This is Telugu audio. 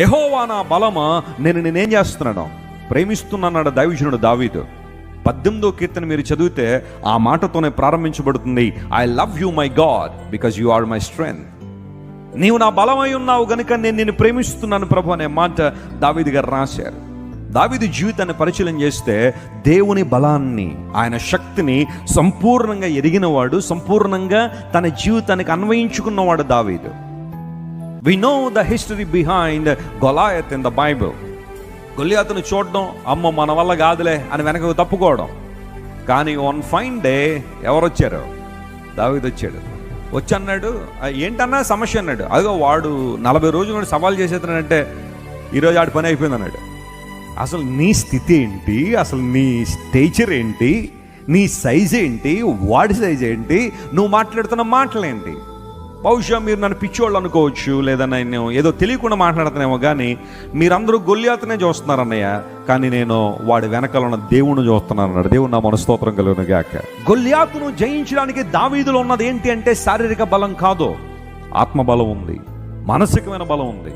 యెహోవా నా బలమా, నేను నేనేం చేస్తున్నాను, ప్రేమిస్తున్నాడు దైవజనుడు దావీదు. 18వ కీర్తన మీరు చదివితే ఆ మాటతోనే ప్రారంభించబడుతుంది. I love you my God because you are my strength. నీవు నా బలమై ఉన్నావు గనుక నేను నిన్ను ప్రేమిస్తున్నాను ప్రభు అనే మాట దావీదు గారు రాశారు. దావీదు జీవితాన్ని పరిశీలన చేస్తే దేవుని బలాన్ని, ఆయన శక్తిని సంపూర్ణంగా ఎరిగినవాడు, సంపూర్ణంగా తన జీవితానికి అన్వయించుకున్నవాడు దావీదు. We know the history behind Goliath in the Bible. గొలియాతును చూడడం, అమ్మ మన వల్ల కాదులే అని వెనక తప్పుకోవడం. కానీ వన్ ఫైన్ డే ఎవరు వచ్చారు? దావీదు వచ్చాడు. వచ్చి అన్నాడు, ఏంటన్నా సమస్య అన్నాడు. అదిగో వాడు 40 రోజులు సవాల్ చేసేస్తున్నాడంటే ఈరోజు ఆడి పని అయిపోయింది అన్నాడు. అసలు నీ స్థితి ఏంటి, అసలు నీ స్టేచర్ ఏంటి, నీ సైజ్ ఏంటి, వాడి సైజ్ ఏంటి, నువ్వు మాట్లాడుతున్న మాటలేంటి? బహుశా మీరు నన్ను పిచ్చోళ్ళు అనుకోవచ్చు, లేదా నేను ఏదో తెలియకుండా మాట్లాడుతున్నామో, కానీ మీరందరూ గొల్లియాతునే చూస్తున్నారు అన్నయ్య, కానీ నేను వాడి వెనకాల ఉన్న దేవుణ్ణి చూస్తున్నాను అన్నాడు. దేవుడు నా మనస్తోత్రం కలుగును గాక. గొల్లియాతును జయించడానికి దావీదులో ఉన్నది ఏంటి అంటే శారీరక బలం కాదు, ఆత్మబలం ఉంది, మానసికమైన బలం ఉంది.